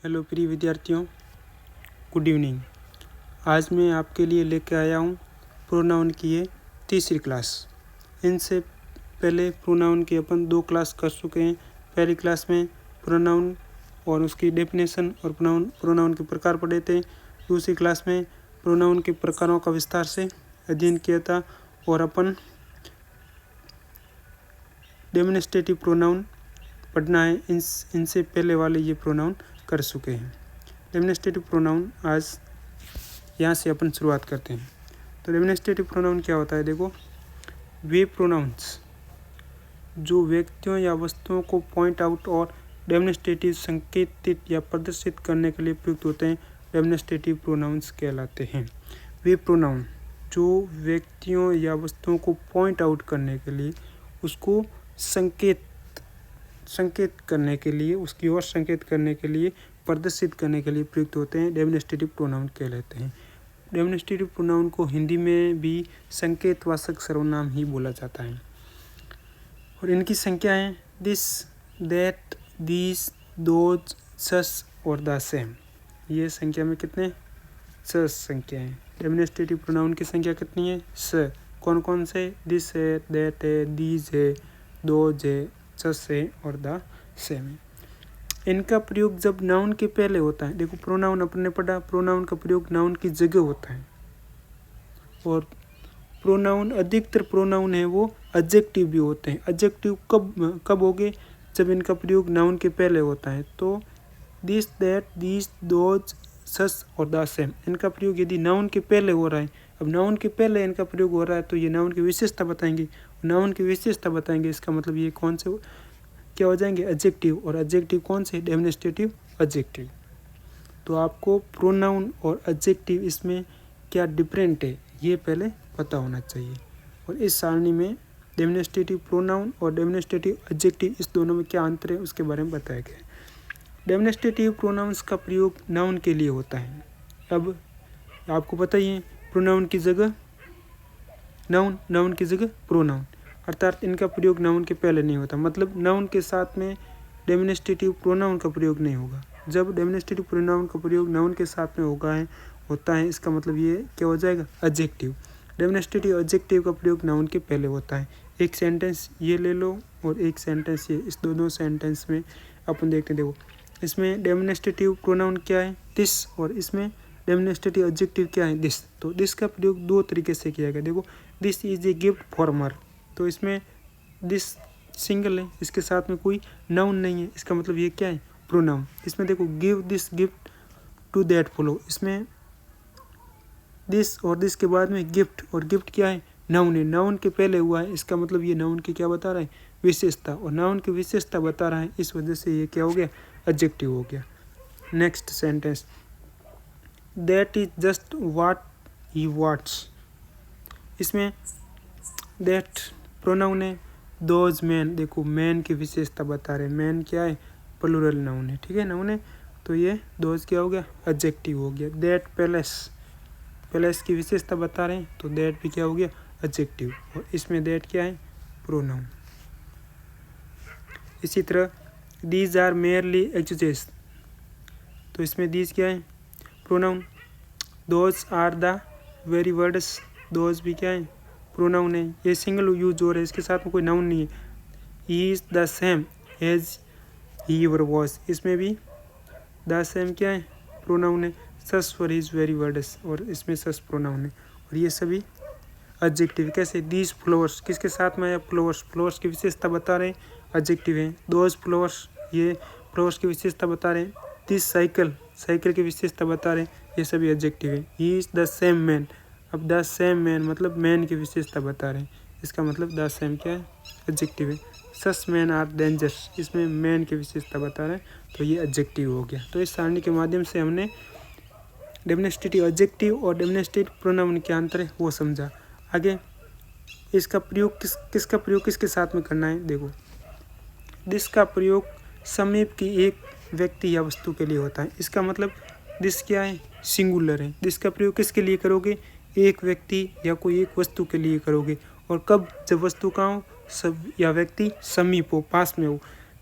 Hello प्रिय विद्यार्थियों, good evening. आज मैं आपके लिए लेकर आया हूँ प्रोनाउन की ये तीसरी क्लास। इनसे पहले प्रोनाउन की अपन 2 क्लास कर चुके हैं। पहली क्लास में प्रोनाउन और उसकी डेफिनेशन और प्रोनाउन के प्रकार पढ़े थे। दूसरी क्लास में प्रोनाउन के प्रकारों का विस्तार से अध्ययन किया था और अपन डेमोन्स्ट्रेटिव प्रोनाउन पढ़ना है। इनसे पहले वाले ये प्रोनाउन कर चुके हैं। डेमोन्स्ट्रेटिव प्रोनाउन आज यहाँ से अपन शुरुआत करते हैं। तो डेमोन्स्ट्रेटिव प्रोनाउन क्या होता है? देखो, वे प्रोनाउंस जो व्यक्तियों या वस्तुओं को पॉइंट आउट और डेमोन्स्ट्रेटिव संकेतित या प्रदर्शित करने के लिए प्रयुक्त होते हैं, डेमोन्स्ट्रेटिव प्रोनाउंस कहलाते हैं। वे प्रोनाउन जो व्यक्तियों या वस्तुओं को पॉइंट आउट करने के लिए, उसको संकेत करने के लिए, उसकी ओर संकेत करने के लिए, प्रदर्शित करने के लिए प्रयुक्त होते हैं, डेमोन्स्ट्रेटिव प्रोनाउन कहलाते हैं। डेमोन्स्ट्रेटिव प्रोनाउन को हिंदी में भी संकेतवाचक सर्वनाम ही बोला जाता है और इनकी संख्या है दिस, दैट, दीस, दोज, सस और द सेम। ये संख्या में कितने? 6 संख्या है। डेमोन्स्ट्रेटिव प्रोनाउन की संख्या कितनी है? 6। कौन कौन से? दिस है, दैट है, दीज है, दोज है, सस है और द सेम है। इनका प्रयोग जब नाउन के पहले होता है, देखो प्रोनाउन अपन ने पढ़ा, प्रोनाउन का प्रयोग नाउन की जगह होता है और प्रोनाउन, अधिकतर प्रोनाउन है वो एडजेक्टिव भी होते हैं। एडजेक्टिव कब होंगे? जब इनका प्रयोग नाउन के पहले होता है। तो दिस, दैट, दीस, दोज, सस और द सेम, इनका प्रयोग यदि नाउन के पहले हो रहा है, अब नाउन के पहले इनका प्रयोग हो रहा है तो ये नाउन की विशेषता बताएंगे। नाउन की विशेषता बताएंगे, इसका मतलब ये कौन से क्या हो जाएंगे? एडजेक्टिव। और एडजेक्टिव कौन से? Demonstrative adjective. तो आपको प्रोनाउन और एडजेक्टिव इसमें क्या डिफरेंट है ये पहले पता होना चाहिए। और इस सारणी में डेमोन्स्ट्रेटिव प्रोनाउन और डेमोन्स्ट्रेटिव एडजेक्टिव, इस दोनों में क्या अंतर है उसके बारे में बताया गया है। डेमोन्स्ट्रेटिव प्रोनाउंस का प्रयोग नाउन के लिए होता है। अब आपको पता ही है, प्रोनाउन की जगह नाउन, नाउन की जगह प्रोनाउन, अर्थात इनका प्रयोग नाउन के पहले नहीं होता। मतलब नाउन के साथ में डेमोन्स्ट्रेटिव प्रोनाउन का प्रयोग नहीं होगा। जब डेमोन्स्ट्रेटिव प्रोनाउन का प्रयोग नाउन के साथ में होता है, इसका मतलब ये क्या हो जाएगा? एडजेक्टिव। डेमोन्स्ट्रेटिव एडजेक्टिव का प्रयोग नाउन के पहले होता है। एक सेंटेंस ये ले लो और एक सेंटेंस ये, इस दोनों सेंटेंस में अपन देखते हैं। देखो, इसमें डेमोन्स्ट्रेटिव प्रोनाउन क्या है? दिस, और इसमें डेमोन्स्ट्रेटिव एडजेक्टिव क्या है? दिस। तो दिस का प्रयोग 2 तरीके से किया गया। देखो, this is a gift for मर, तो इसमें दिस सिंगल है, इसके साथ में कोई नाउन नहीं है, इसका मतलब ये क्या है? प्रोनाउन। इसमें देखो, give this gift to that fellow, इसमें दिस और दिस के बाद में गिफ्ट, और गिफ्ट क्या है? नाउन है, नाउन के पहले हुआ है, इसका मतलब ये नाउन की क्या बता रहा है? विशेषता। और नाउन की विशेषता बता रहा है, इस वजह से ये क्या हो गया? एडजेक्टिव हो गया। Next sentence, that is just what he wants, इसमें दैट प्रोनाउन है, दोज मैन, देखो मैन की विशेषता बता रहे हैं। मैन क्या है? प्लूरल नाउन है, ठीक है, नाउन है। तो ये दोज क्या हो गया? एडजेक्टिव हो गया। दैट पैलेस, पैलेस की विशेषता बता रहे हैं, तो दैट भी क्या हो गया? एडजेक्टिव। और इसमें दैट क्या है? प्रोनाउन। इसी तरह दीज आर मेयरली एक्सक्यूजेस, तो इसमें दीज क्या है? Pronoun. Those are the very words, those भी क्या है? प्रोनाउन है। ये सिंगल यूज हो रहा है, इसके साथ में कोई नाउन नहीं है। He is the same as he ever was, इसमें भी द सेम क्या है? प्रोनाउन है। Such for his very words, और इसमें सस प्रोनाउन है। और ये सभी एडजेक्टिव। कैसे? दीज फ्लावर्स, किसके साथ में आया? फ्लावर्स, फ्लावर्स की विशेषता बता रहे हैं, एडजेक्टिव है। दोज फ्लावर्स, ये फ्लावर्स की विशेषता बता रहे हैं। दिस साइकिल, साइकिल की विशेषता बता रहे हैं, ये सभी एडजेक्टिव है। He is the same man, अब द सेम मैन मतलब मैन की विशेषता बता रहे हैं, इसका मतलब द सेम क्या है? एडजेक्टिव है। सस मैन आर डेंजरस, इसमें मैन की विशेषता बता रहे हैं, तो ये एडजेक्टिव हो गया। तो इस सारणी के माध्यम से हमने डेमोन्स्ट्रेटिव एडजेक्टिव और डेमोन्स्ट्रेटिव प्रोनाउन क्या अंतर है वो समझा। आगे इसका प्रयोग किसका प्रयोग किसके साथ में करना है? देखो, दिस का प्रयोग समीप की एक व्यक्ति या वस्तु के लिए होता है। इसका मतलब दिस क्या है? सिंगुलर है। दिस का प्रयोग किसके लिए करोगे? एक व्यक्ति या कोई एक वस्तु के लिए करोगे। और कब? जब वस्तु कहाँ हो, सब या व्यक्ति समीप हो, पास में हो।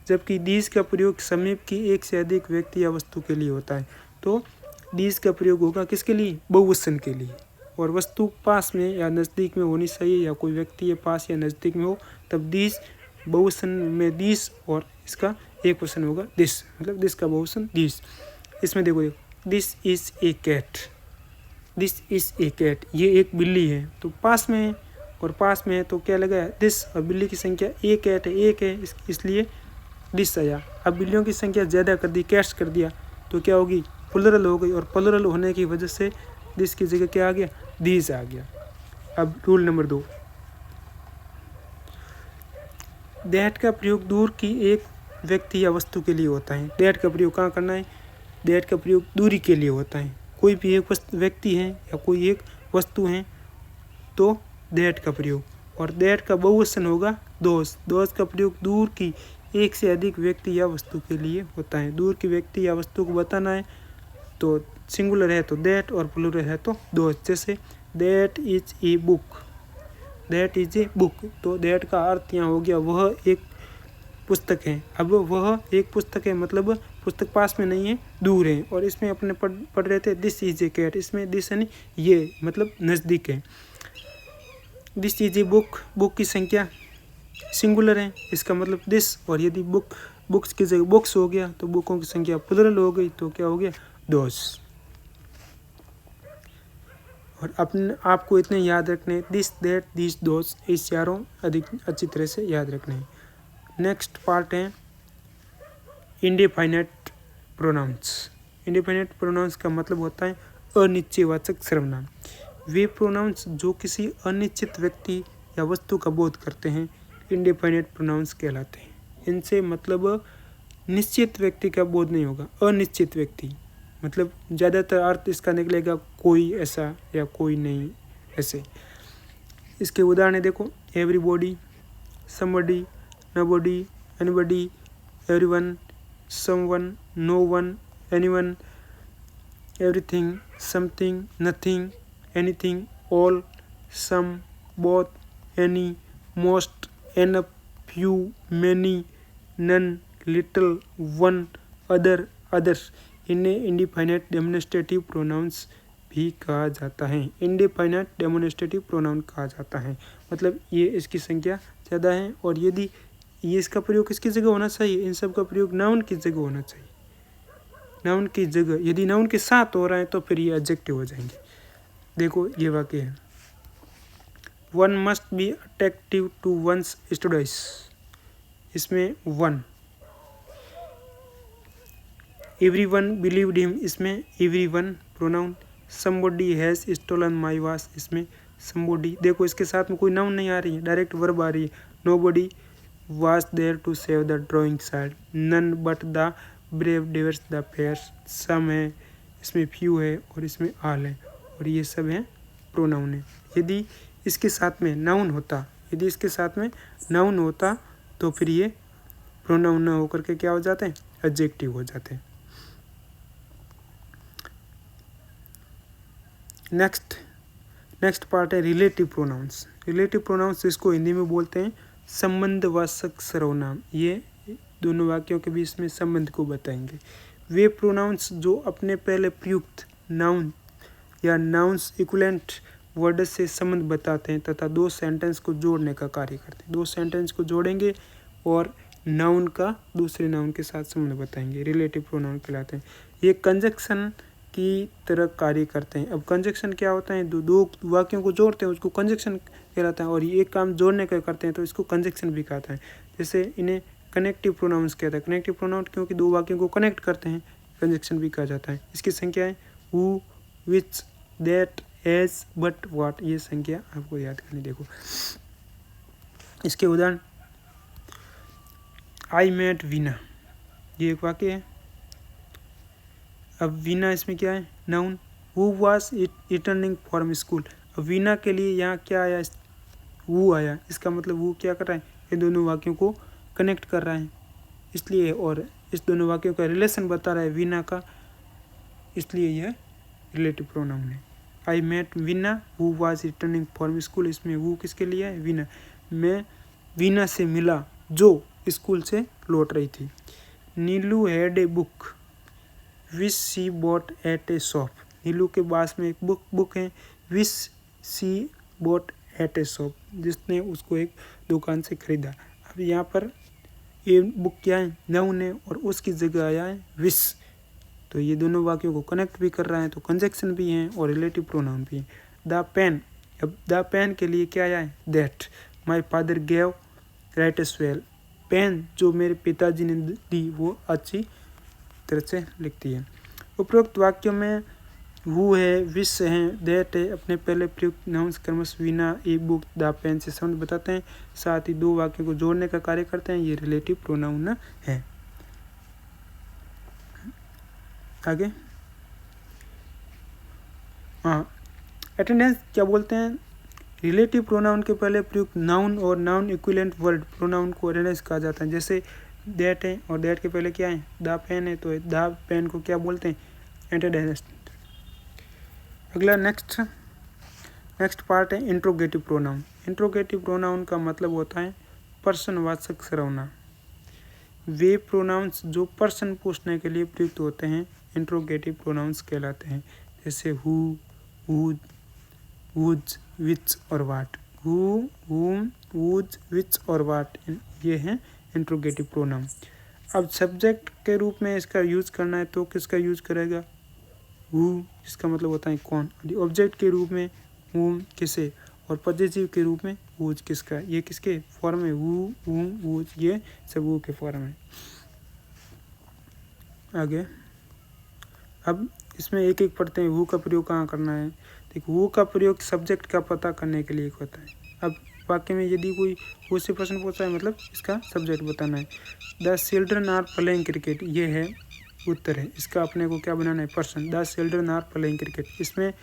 जबकि दिस का प्रयोग समीप की एक से अधिक व्यक्ति या वस्तु के लिए होता है। तो दिस का प्रयोग होगा किसके लिए? बहुवचन के लिए। और वस्तु पास में या नज़दीक में होनी चाहिए या कोई व्यक्ति या पास या नज़दीक में हो, तब दिस बहुवचन में दिस और इसका एक वचन होगा दिस, मतलब दिस का बहुवचन दिस। इसमें देखो this is a cat, this is a cat, ये एक बिल्ली है। तो पास में है और पास में है तो क्या लगा दिस, और बिल्ली की संख्या ए कैट है, एक है, इसलिए दिस आया। अब बिल्लियों की संख्या ज़्यादा कर दी, कैट्स कर दिया, तो क्या होगी? प्लुरल हो गई, और प्लुरल होने की वजह से दिस की जगह क्या आ गया? दीज आ गया। अब रूल नंबर 2, दैट का प्रयोग दूर की एक व्यक्ति या वस्तु के लिए होता है। दैट का प्रयोग कहाँ करना है? दैट का प्रयोग दूरी के लिए होता है। कोई भी एक व्यक्ति है या कोई एक वस्तु है तो दैट का प्रयोग, और दैट का बहुवचन होगा दोस। दोस का प्रयोग दूर की एक से अधिक व्यक्ति या वस्तु के लिए होता है। दूर की व्यक्ति या वस्तु को बताना है तो सिंगुलर है तो दैट और प्लुरल है तो दोस। जैसे that is a book, that is a book, तो दैट का अर्थ यहाँ हो गया वह एक पुस्तक है। अब वह एक पुस्तक है मतलब पुस्तक पास में नहीं है, दूर है। और इसमें अपने पढ़ रहे थे दिस इज ए कैट, इसमें दिस यानी ये, मतलब नज़दीक है। This is a book, book की संख्या सिंगुलर है, इसका मतलब दिस। और यदि बुक्स की जगह बुक्स हो गया तो बुकों की संख्या प्लुरल हो गई, तो क्या हो गया? दोस। और अपने आपको इतने याद रखने, दिस दैट दिस दोस, इस चारों अधिक अच्छी तरह से याद रखने। नेक्स्ट पार्ट है इंडेफिनिट प्रोनाउंस। इंडेफिनिट प्रोनाउंस का मतलब होता है अनिश्चयवाचक सर्वनाम। वे प्रोनाउंस जो किसी अनिश्चित व्यक्ति या वस्तु का बोध करते हैं इंडेफिनिट प्रोनाउंस कहलाते हैं। इनसे मतलब निश्चित व्यक्ति का बोध नहीं होगा, अनिश्चित व्यक्ति, मतलब ज़्यादातर अर्थ इसका निकलेगा कोई ऐसा या कोई नहीं ऐसे। इसके उदाहरण देखो, everybody, somebody, nobody, anybody, everyone, someone, no one, anyone, everything, something, nothing, anything, all, some, both, any, most, enough, few, many, none, little, one, other, others. इन्हें इंडिफिनिट डेमोन्स्ट्रेटिव प्रोनाउंस भी कहा जाता है। इंडिफिनिट डेमोन्स्ट्रेटिव प्रोनाउन कहा जाता है, मतलब ये इसकी संख्या ज़्यादा है। और यदि ये इसका प्रयोग किसकी जगह होना चाहिए? इन सब का प्रयोग नाउन की जगह होना चाहिए। नाउन की जगह, यदि नाउन के साथ हो रहा है तो फिर ये एडजेक्टिव हो जाएंगे। देखो ये वाक्य है, one must be attractive to one's studies. इसमें वन, एवरीवन बिलीव्ड हिम, इसमें everyone pronoun. Somebody has stolen my watch, इसमें समबडी। देखो इसके साथ में कोई नाउन नहीं आ रही है, डायरेक्ट वर्ब आ रही है। Nobody was there to save the drawing child, none but the brave dares the fears, some है, इसमें few है और इसमें all है, और ये सब है प्रोनाउन है। यदि इसके साथ में नाउन होता, यदि इसके साथ में नाउन होता तो फिर ये प्रोनाउन ना होकर के क्या हो जाते हैं? एडजेक्टिव हो जाते हैं। नेक्स्ट पार्ट है रिलेटिव प्रोनाउंस। रिलेटिव प्रोनाउंस इसको हिंदी में बोलते हैं संबंधवाचक सर्वनाम। ये दोनों वाक्यों के बीच में संबंध को बताएंगे। वे प्रोनाउंस जो अपने पहले प्रयुक्त नाउन या नाउन्स इक्विवेलेंट वर्ड से संबंध बताते हैं तथा दो सेंटेंस को जोड़ने का कार्य करते हैं। दो सेंटेंस को जोड़ेंगे और नाउन का दूसरे नाउन के साथ संबंध बताएंगे, रिलेटिव प्रोनाउन कहलाते हैं। ये कंजक्शन की तरह कार्य करते हैं। अब कंजक्शन क्या होता है? दो वाक्यों को जोड़ते हैं उसको कंजक्शन कहलाता है, और ये एक काम जोड़ने का करते हैं तो इसको कंजक्शन भी कहता है। जैसे इन्हें कनेक्टिव प्रोनाउंस कहता है। कनेक्टिव प्रोनाउन क्योंकि दो वाक्यों को कनेक्ट करते हैं, कंजक्शन भी कहा जाता है। इसकी संख्या है who, which, that, as, but, what. ये संख्या आपको याद करनी। देखो इसके उदाहरण, आई मेट वीना, ये एक वाक्य है। अब वीना इसमें क्या है? Noun. Who was returning from school, अब वीना के लिए यहाँ क्या आया? वो आया। इसका मतलब वो क्या कर रहा है? ये दोनों वाक्यों को कनेक्ट कर रहा है इसलिए, और इस दोनों वाक्यों का रिलेशन बता रहा है वीना का, इसलिए यह रिलेटिव प्रोनाउन है। I met Veena who was returning from school, इसमें वो किसके लिए है? वीना। मैं वीना से मिला जो स्कूल से लौट रही थी। Neelu had a book which she bought at a shop. Neelu के पास में एक बुक है which she bought at a shop, जिसने उसको एक दुकान से खरीदा। अब यहाँ पर ये बुक क्या है, नाउन है, और उसकी जगह आया है विश। तो ये दोनों वाक्यों को कनेक्ट भी कर रहा है, तो कंजक्शन भी है और रिलेटिव प्रोनाउन भी है। द पेन, अब द पेन के लिए क्या आया है, that my father gave right as well. Pen जो मेरे पिताजी ने दी वो अच्छी तरह से लिखती है। उपरोक्त वाक्यों में हु है, विश है, दैट है, अपने पहले प्रयुक्त नाउन्स कर्मस विना, ए बुक, द पेन से संबंध बताते हैं, साथ ही दो वाक्यों को जोड़ने का कार्य करते हैं। ये रिलेटिव प्रोनाउन है। आगे अटेंडेंस क्या बोलते हैं, रिलेटिव प्रोनाउन के पहले प्रयुक्त नाउन और नाउन इक्विवेलेंट वर्ड प्रोनाउन को अटेंडेंस कहा जाता है। जैसे दैट है और दैट के पहले क्या है, द पेन है, तो द पेन को क्या बोलते हैं, अटेंडेंस। अगला नेक्स्ट पार्ट है इंट्रोगेटिव प्रोनाउन। इंट्रोगेटिव प्रोनाउन का मतलब होता है पर्सनवाचक सर्वनाम। वे प्रोनाउंस जो पर्सन पूछने के लिए प्रयुक्त होते हैं इंट्रोगेटिव प्रोनाउंस कहलाते हैं। जैसे हु, हुज, वुज, विच और वाट। हु, हुम, वुज, विच और वाट, ये हैं इंट्रोगेटिव प्रोनाउन। अब सब्जेक्ट के रूप में इसका यूज करना है तो किसका यूज करेगा, हु, जिसका मतलब होता है कौन। ऑब्जेक्ट के रूप में हुम, किसे, और पॉजिटिव के रूप में वुज, किसका। ये किसके फॉर्म है, हु, हुम, वुज, ये सब हु के फॉर्म है। आगे अब इसमें एक एक पढ़ते हैं। हु का प्रयोग कहाँ करना है। देखो हु का प्रयोग सब्जेक्ट का पता करने के लिए होता है। अब वाक्य में यदि कोई हु से प्रश्न पूछा है मतलब इसका सब्जेक्ट बताना है। The children are playing cricket, ये है उत्तर है। इसका अपने को क्या बनाना है, person. The children are playing cricket, इसमें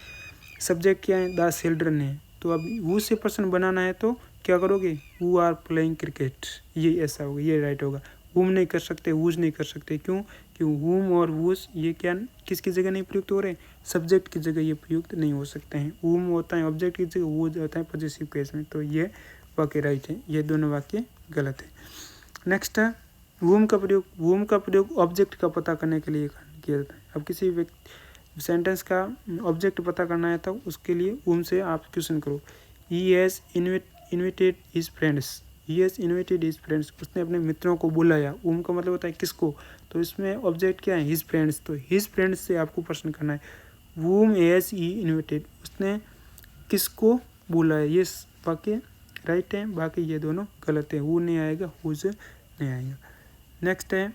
सब्जेक्ट क्या है, द चिल्ड्रन है। तो अब हु से पर्सन बनाना है तो क्या करोगे, हु आर प्लेइंग क्रिकेट, ये ऐसा होगा, ये राइट होगा। हुम नहीं कर सकते, वुज नहीं कर सकते, क्यों हुम और वुज ये क्या किसकी जगह नहीं प्रयुक्त हो रहे, सब्जेक्ट की जगह ये प्रयुक्त नहीं हो सकते हैं। हुम होता है ऑब्जेक्ट की जगह, वुज होता है पॉजिटिव केस में। तो ये वाक्य राइट है, ये दोनों वाक्य गलत है। नेक्स्ट है हुम का प्रयोग ऑब्जेक्ट का पता करने के लिए किया जाता है। अब किसी सेंटेंस का ऑब्जेक्ट पता करना है तो उसके लिए हुम से आप क्वेश्चन करो। He has invited his friends, he has invited his friends, उसने अपने मित्रों को बुलाया। हुम का मतलब होता है किसको, तो इसमें ऑब्जेक्ट क्या है, हिज फ्रेंड्स। तो हिज फ्रेंड्स से आपको प्रश्न करना है हुम हैज़ ही इन्विटेड, उसने किसको बुलाया। ये वाक्य राइट है, बाकी ये दोनों गलत है। हु नहीं आएगा, हुज नहीं आएगा। नेक्स्ट है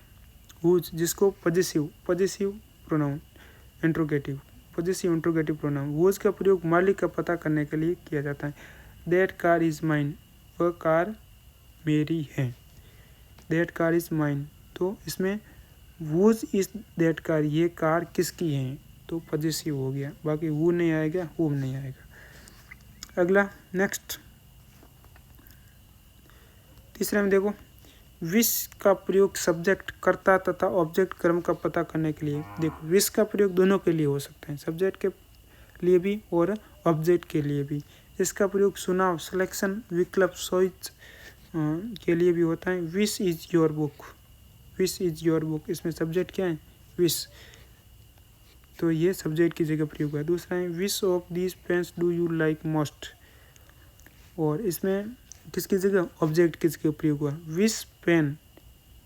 हुज, जिसको positive pronoun interrogative pronoun. Whose का प्रयोग मालिक का पता करने के लिए किया जाता है। दैट कार इज माइन, वह कार मेरी है। दैट कार इज माइन, तो इसमें हुज इज दैट कार, ये कार किसकी है, तो पॉजिटिव हो गया। बाकी हु नहीं आएगा, हुम नहीं आएगा। अगला नेक्स्ट तीसरे में देखो विश का प्रयोग सब्जेक्ट, कर्ता तथा ऑब्जेक्ट क्रम का पता करने के लिए। देखो विश का प्रयोग दोनों के लिए हो सकता है, सब्जेक्ट के लिए भी और ऑब्जेक्ट के लिए भी। इसका प्रयोग चुनाव, सिलेक्शन, विकल्प, चॉइस के लिए भी होता है। Wish is your book, wish is your book, इसमें सब्जेक्ट क्या है, विश, तो ये सब्जेक्ट की जगह प्रयोग है। दूसरा है which of these pens do you like most, और इसमें किसकी जगह, ऑब्जेक्ट की जगह प्रयोग हुआ। Which pen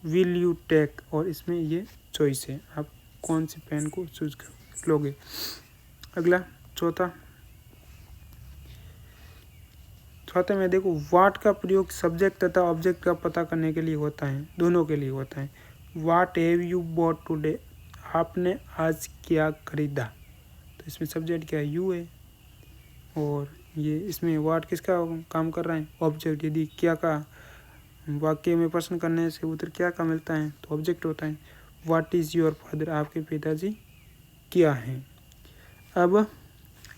will you take, और इसमें ये चॉइस है, आप कौन सी पेन को चूज कर लोगे। अगला चौथा में देखो वाट का प्रयोग सब्जेक्ट तथा ऑब्जेक्ट का पता करने के लिए होता है, दोनों के लिए होता है। वाट हैव यू बॉट टुडे, आपने आज क्या खरीदा, तो इसमें सब्जेक्ट क्या है, यू है, और ये इसमें वाट किसका काम कर रहा है, ऑब्जेक्ट। यदि क्या का वाक्य में प्रश्न करने से उत्तर क्या का मिलता है, तो ऑब्जेक्ट होता है। व्हाट इज़ योर फादर, आपके पिताजी क्या हैं। अब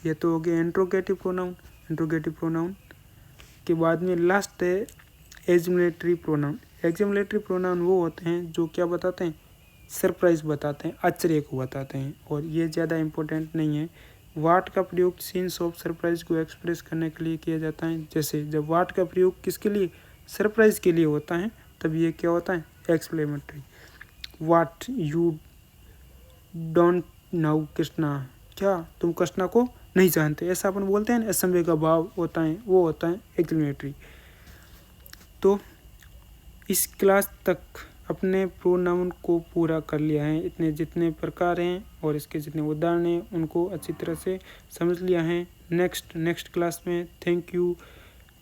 ये तो हो गया इंट्रोगेटिव प्रोनाउन के बाद में लास्ट है एग्जम्पलेटरी प्रोनाउन। एग्जम्पलेटरी प्रोनाउन वो होते हैं जो क्या बताते हैं, सरप्राइज बताते हैं, आश्चर्य को बताते हैं, और ये ज़्यादा इम्पोर्टेंट नहीं है। वाट का प्रयोग सीन्स ऑफ सरप्राइज को एक्सप्रेस करने के लिए किया जाता है। जैसे जब वाट का प्रयोग किसके लिए, सरप्राइज के लिए होता है, तब ये क्या होता है, exclamatory. What you don't know Krishna, क्या तुम कृष्णा को नहीं जानते, ऐसा अपन बोलते हैं ना, असमय का भाव होता है, वो होता है एक्सक्लेमेटरी। तो इस क्लास तक अपने प्रोनाउन को पूरा कर लिया है, इतने जितने प्रकार हैं और इसके जितने उदाहरण हैं उनको अच्छी तरह से समझ लिया है। नेक्स्ट क्लास में। Thank you.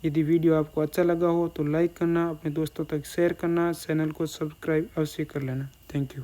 यदि वीडियो आपको अच्छा लगा हो तो लाइक करना, अपने दोस्तों तक शेयर करना, चैनल को सब्सक्राइब अवश्य कर लेना। Thank you.